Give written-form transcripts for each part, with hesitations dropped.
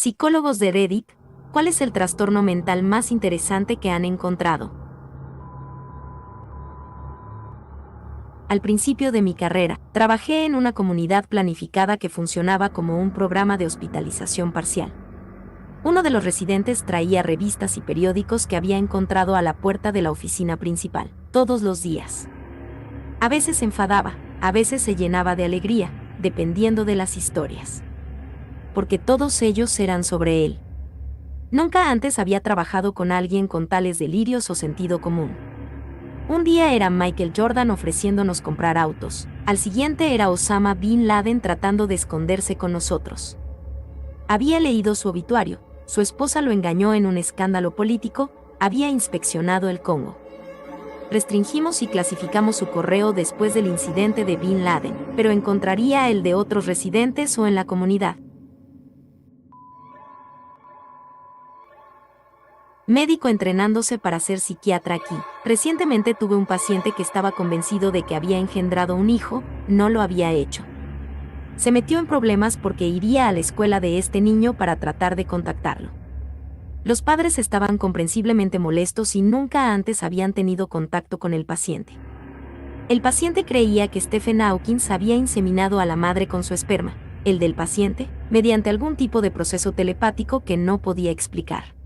Psicólogos de Reddit, ¿cuál es el trastorno mental más interesante que han encontrado? Al principio de mi carrera, trabajé en una comunidad planificada que funcionaba como un programa de hospitalización parcial. Uno de los residentes traía revistas y periódicos que había encontrado a la puerta de la oficina principal, todos los días. A veces se enfadaba, a veces se llenaba de alegría, dependiendo de las historias. Porque todos ellos eran sobre él. Nunca antes había trabajado con alguien con tales delirios o sentido común. Un día era Michael Jordan ofreciéndonos comprar autos, al siguiente era Osama Bin Laden tratando de esconderse con nosotros. Había leído su obituario, su esposa lo engañó en un escándalo político, había inspeccionado el Congo. Restringimos y clasificamos su correo después del incidente de Bin Laden, pero encontraría el de otros residentes o en la comunidad. Médico entrenándose para ser psiquiatra aquí. Recientemente tuve un paciente que estaba convencido de que había engendrado un hijo, no lo había hecho. Se metió en problemas porque iría a la escuela de este niño para tratar de contactarlo. Los padres estaban comprensiblemente molestos y nunca antes habían tenido contacto con el paciente. El paciente creía que Stephen Hawking había inseminado a la madre con su esperma, el del paciente, mediante algún tipo de proceso telepático que no podía explicar.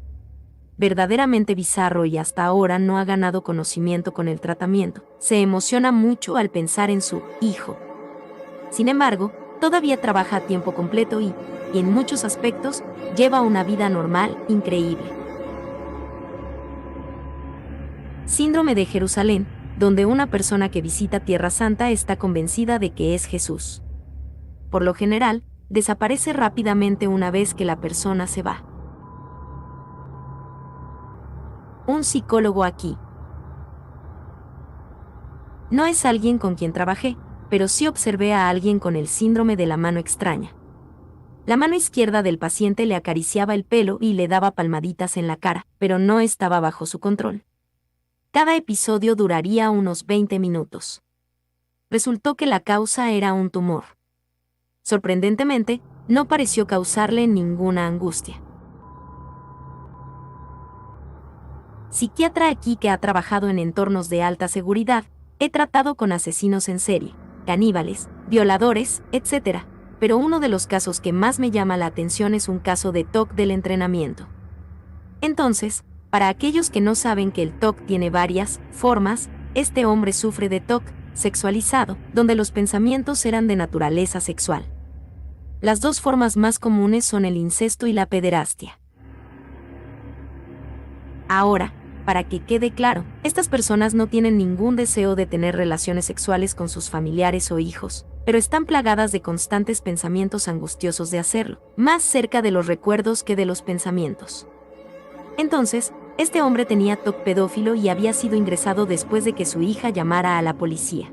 Verdaderamente bizarro y hasta ahora no ha ganado conocimiento con el tratamiento. Se emociona mucho al pensar en su hijo. Sin embargo, todavía trabaja a tiempo completo y en muchos aspectos, lleva una vida normal, increíble. Síndrome de Jerusalén, donde una persona que visita Tierra Santa está convencida de que es Jesús. Por lo general, desaparece rápidamente una vez que la persona se va. Un psicólogo aquí. No es alguien con quien trabajé, pero sí observé a alguien con el síndrome de la mano extraña. La mano izquierda del paciente le acariciaba el pelo y le daba palmaditas en la cara, pero no estaba bajo su control. Cada episodio duraría unos 20 minutos. Resultó que la causa era un tumor. Sorprendentemente, no pareció causarle ninguna angustia. Psiquiatra aquí que ha trabajado en entornos de alta seguridad, he tratado con asesinos en serie, caníbales, violadores, etc. Pero uno de los casos que más me llama la atención es un caso de TOC del entrenamiento. Entonces, para aquellos que no saben que el TOC tiene varias formas, este hombre sufre de TOC sexualizado, donde los pensamientos eran de naturaleza sexual. Las dos formas más comunes son el incesto y la pederastia. Ahora, para que quede claro, estas personas no tienen ningún deseo de tener relaciones sexuales con sus familiares o hijos, pero están plagadas de constantes pensamientos angustiosos de hacerlo, más cerca de los recuerdos que de los pensamientos. Entonces, este hombre tenía TOC pedófilo y había sido ingresado después de que su hija llamara a la policía.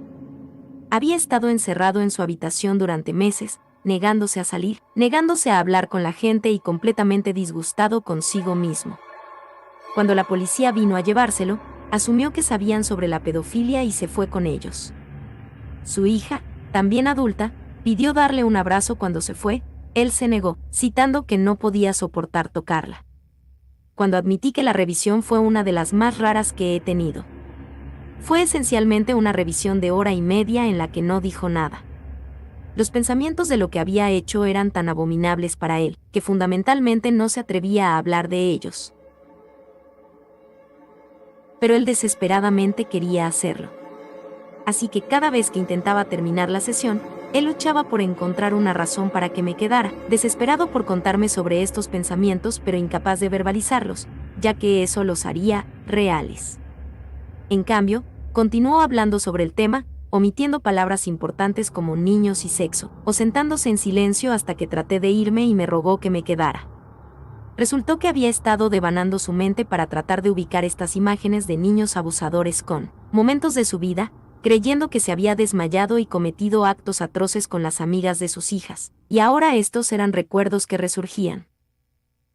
Había estado encerrado en su habitación durante meses, negándose a salir, negándose a hablar con la gente y completamente disgustado consigo mismo. Cuando la policía vino a llevárselo, asumió que sabían sobre la pedofilia y se fue con ellos. Su hija, también adulta, pidió darle un abrazo cuando se fue, él se negó, citando que no podía soportar tocarla. Cuando admití que la revisión fue una de las más raras que he tenido. Fue esencialmente una revisión de 1 hora y media en la que no dijo nada. Los pensamientos de lo que había hecho eran tan abominables para él, que fundamentalmente no se atrevía a hablar de ellos. Pero él desesperadamente quería hacerlo. Así que cada vez que intentaba terminar la sesión, él luchaba por encontrar una razón para que me quedara, desesperado por contarme sobre estos pensamientos pero incapaz de verbalizarlos, ya que eso los haría reales. En cambio, continuó hablando sobre el tema, omitiendo palabras importantes como niños y sexo, o sentándose en silencio hasta que traté de irme y me rogó que me quedara. Resultó que había estado devanando su mente para tratar de ubicar estas imágenes de niños abusadores con momentos de su vida, creyendo que se había desmayado y cometido actos atroces con las amigas de sus hijas, y ahora estos eran recuerdos que resurgían.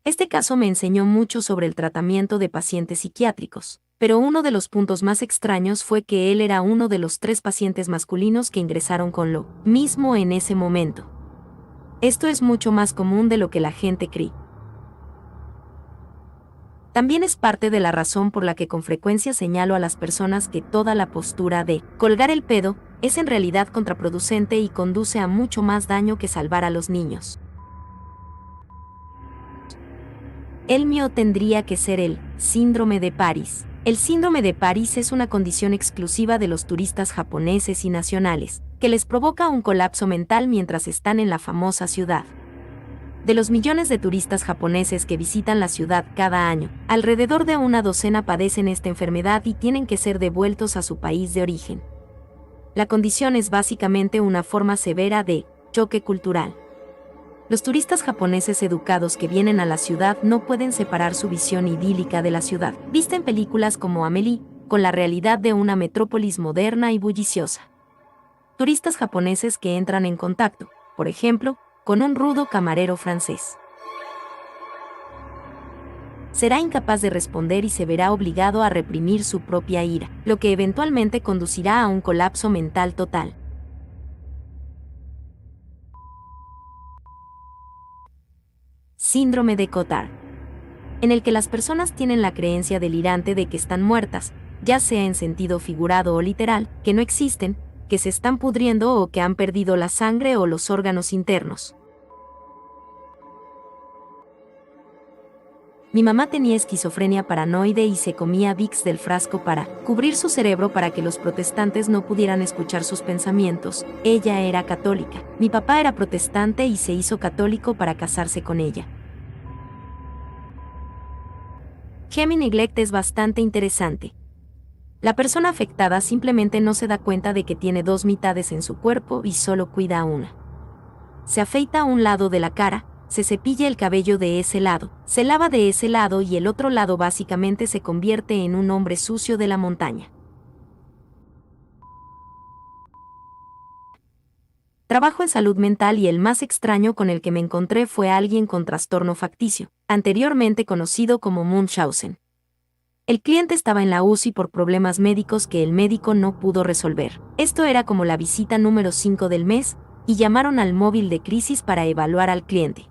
Este caso me enseñó mucho sobre el tratamiento de pacientes psiquiátricos, pero uno de los puntos más extraños fue que él era uno de los 3 pacientes masculinos que ingresaron con lo mismo en ese momento. Esto es mucho más común de lo que la gente cree. También es parte de la razón por la que con frecuencia señalo a las personas que toda la postura de colgar el pedo es en realidad contraproducente y conduce a mucho más daño que salvar a los niños. El mío tendría que ser el síndrome de París. El síndrome de París es una condición exclusiva de los turistas japoneses y nacionales, que les provoca un colapso mental mientras están en la famosa ciudad. De los millones de turistas japoneses que visitan la ciudad cada año, alrededor de una docena padecen esta enfermedad y tienen que ser devueltos a su país de origen. La condición es básicamente una forma severa de choque cultural. Los turistas japoneses educados que vienen a la ciudad no pueden separar su visión idílica de la ciudad, vista en películas como Amélie, con la realidad de una metrópolis moderna y bulliciosa. Turistas japoneses que entran en contacto, por ejemplo, con un rudo camarero francés. Será incapaz de responder y se verá obligado a reprimir su propia ira, lo que eventualmente conducirá a un colapso mental total. Síndrome de Cotard, en el que las personas tienen la creencia delirante de que están muertas, ya sea en sentido figurado o literal, que no existen, que se están pudriendo o que han perdido la sangre o los órganos internos. Mi mamá tenía esquizofrenia paranoide y se comía Vicks del frasco para cubrir su cerebro para que los protestantes no pudieran escuchar sus pensamientos. Ella era católica. Mi papá era protestante y se hizo católico para casarse con ella. Hemi neglect es bastante interesante. La persona afectada simplemente no se da cuenta de que tiene dos mitades en su cuerpo y solo cuida una. Se afeita un lado de la cara, se cepilla el cabello de ese lado, se lava de ese lado y el otro lado básicamente se convierte en un hombre sucio de la montaña. Trabajo en salud mental y el más extraño con el que me encontré fue alguien con trastorno facticio, anteriormente conocido como Munchausen. El cliente estaba en la UCI por problemas médicos que el médico no pudo resolver. Esto era como la visita número 5 del mes, y llamaron al móvil de crisis para evaluar al cliente.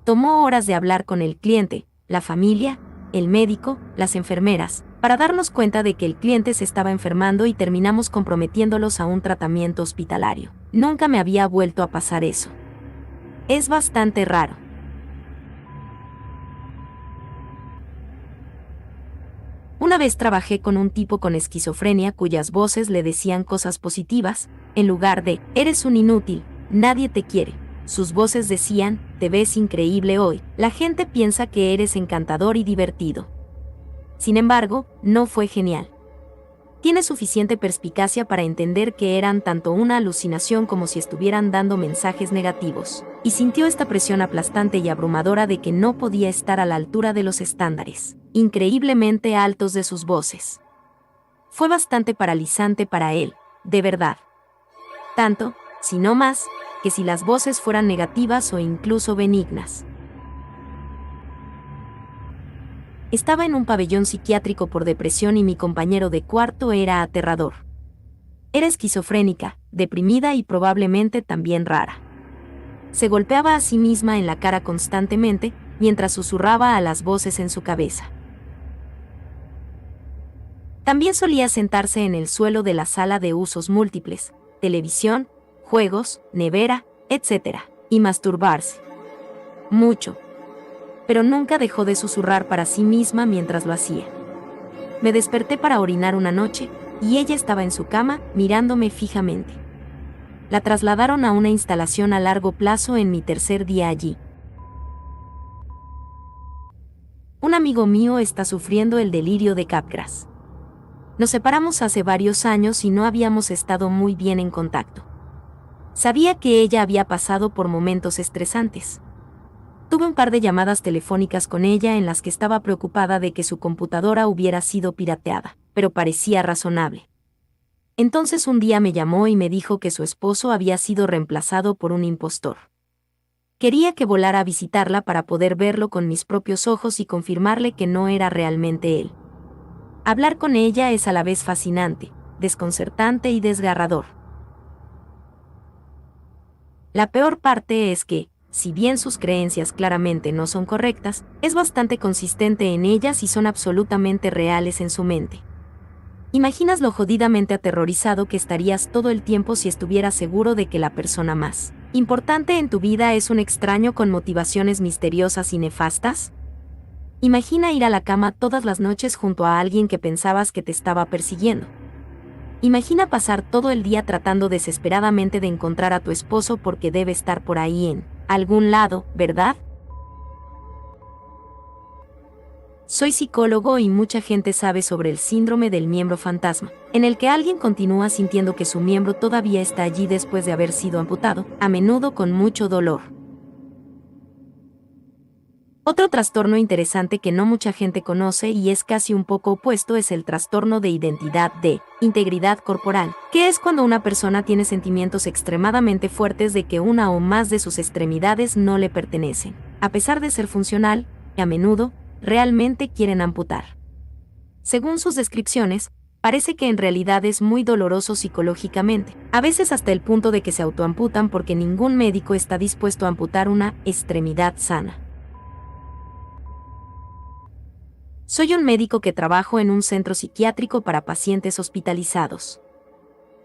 Tomó horas de hablar con el cliente, la familia, el médico, las enfermeras, para darnos cuenta de que el cliente se estaba enfermando y terminamos comprometiéndolos a un tratamiento hospitalario. Nunca me había vuelto a pasar eso. Es bastante raro. Una vez trabajé con un tipo con esquizofrenia cuyas voces le decían cosas positivas, en lugar de, eres un inútil, nadie te quiere. Sus voces decían, te ves increíble hoy, la gente piensa que eres encantador y divertido. Sin embargo, no fue genial. Tiene suficiente perspicacia para entender que eran tanto una alucinación como si estuvieran dando mensajes negativos, y sintió esta presión aplastante y abrumadora de que no podía estar a la altura de los estándares increíblemente altos de sus voces. Fue bastante paralizante para él, de verdad. Tanto, si no más, que si las voces fueran negativas o incluso benignas. Estaba en un pabellón psiquiátrico por depresión y mi compañero de cuarto era aterrador. Era esquizofrénica, deprimida y probablemente también rara. Se golpeaba a sí misma en la cara constantemente, mientras susurraba a las voces en su cabeza. También solía sentarse en el suelo de la sala de usos múltiples, televisión, juegos, nevera, etc., y masturbarse. Mucho. Pero nunca dejó de susurrar para sí misma mientras lo hacía. Me desperté para orinar una noche, y ella estaba en su cama, mirándome fijamente. La trasladaron a una instalación a largo plazo en mi tercer día allí. Un amigo mío está sufriendo el delirio de Capgras. Nos separamos hace varios años y no habíamos estado muy bien en contacto. Sabía que ella había pasado por momentos estresantes. Tuve un par de llamadas telefónicas con ella en las que estaba preocupada de que su computadora hubiera sido pirateada, pero parecía razonable. Entonces un día me llamó y me dijo que su esposo había sido reemplazado por un impostor. Quería que volara a visitarla para poder verlo con mis propios ojos y confirmarle que no era realmente él. Hablar con ella es a la vez fascinante, desconcertante y desgarrador. La peor parte es que, si bien sus creencias claramente no son correctas, es bastante consistente en ellas y son absolutamente reales en su mente. ¿Imaginas lo jodidamente aterrorizado que estarías todo el tiempo si estuvieras seguro de que la persona más importante en tu vida es un extraño con motivaciones misteriosas y nefastas? Imagina ir a la cama todas las noches junto a alguien que pensabas que te estaba persiguiendo. Imagina pasar todo el día tratando desesperadamente de encontrar a tu esposo porque debe estar por ahí en algún lado, ¿verdad? Soy psicólogo y mucha gente sabe sobre el síndrome del miembro fantasma, en el que alguien continúa sintiendo que su miembro todavía está allí después de haber sido amputado, a menudo con mucho dolor. Otro trastorno interesante que no mucha gente conoce y es casi un poco opuesto es el trastorno de identidad de integridad corporal, que es cuando una persona tiene sentimientos extremadamente fuertes de que una o más de sus extremidades no le pertenecen, a pesar de ser funcional, y a menudo, realmente quieren amputar. Según sus descripciones, parece que en realidad es muy doloroso psicológicamente, a veces hasta el punto de que se autoamputan porque ningún médico está dispuesto a amputar una extremidad sana. Soy un médico que trabajo en un centro psiquiátrico para pacientes hospitalizados.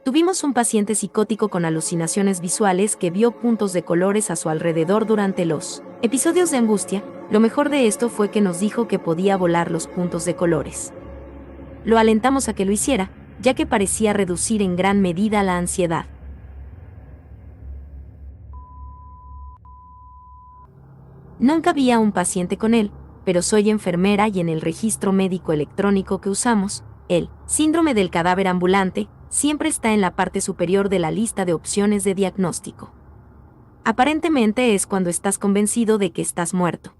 Tuvimos un paciente psicótico con alucinaciones visuales que vio puntos de colores a su alrededor durante los episodios de angustia. Lo mejor de esto fue que nos dijo que podía volar los puntos de colores. Lo alentamos a que lo hiciera, ya que parecía reducir en gran medida la ansiedad. Nunca vi a un paciente con él, pero soy enfermera y en el registro médico electrónico que usamos, el síndrome del cadáver ambulante siempre está en la parte superior de la lista de opciones de diagnóstico. Aparentemente es cuando estás convencido de que estás muerto.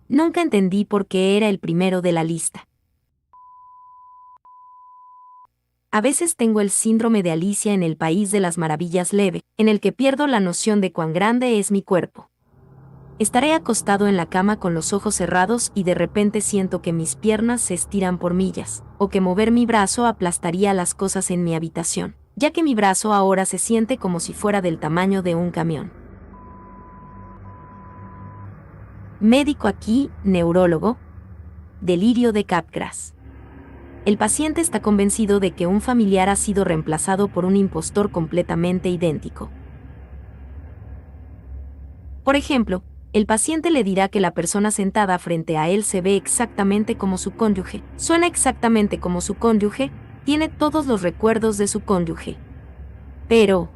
Nunca entendí por qué era el primero de la lista. A veces tengo el síndrome de Alicia en el País de las Maravillas leve, en el que pierdo la noción de cuán grande es mi cuerpo. Estaré acostado en la cama con los ojos cerrados y de repente siento que mis piernas se estiran por millas, o que mover mi brazo aplastaría las cosas en mi habitación, ya que mi brazo ahora se siente como si fuera del tamaño de un camión. Médico aquí, neurólogo. Delirio de Capgras. El paciente está convencido de que un familiar ha sido reemplazado por un impostor completamente idéntico. Por ejemplo, el paciente le dirá que la persona sentada frente a él se ve exactamente como su cónyuge, suena exactamente como su cónyuge, tiene todos los recuerdos de su cónyuge. Pero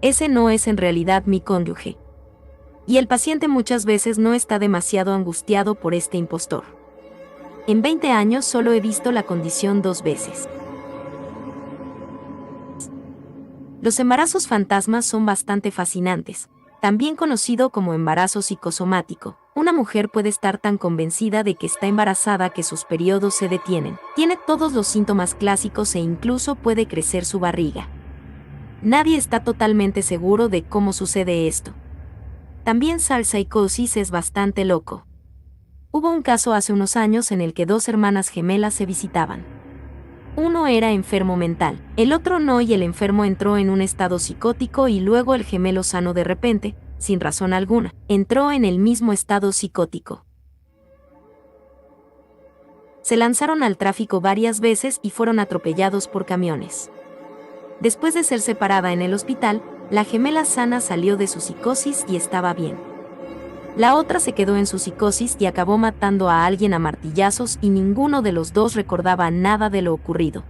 ese no es en realidad mi cónyuge. Y el paciente muchas veces no está demasiado angustiado por este impostor. En 20 años solo he visto la condición 2 veces. Los embarazos fantasmas son bastante fascinantes. También conocido como embarazo psicosomático, una mujer puede estar tan convencida de que está embarazada que sus periodos se detienen, tiene todos los síntomas clásicos e incluso puede crecer su barriga. Nadie está totalmente seguro de cómo sucede esto. También psicosis es bastante loco. Hubo un caso hace unos años en el que 2 hermanas gemelas se visitaban. Uno era enfermo mental, el otro no, y el enfermo entró en un estado psicótico y luego el gemelo sano de repente, sin razón alguna, entró en el mismo estado psicótico. Se lanzaron al tráfico varias veces y fueron atropellados por camiones. Después de ser separada en el hospital, la gemela sana salió de su psicosis y estaba bien. La otra se quedó en su psicosis y acabó matando a alguien a martillazos y ninguno de los dos recordaba nada de lo ocurrido.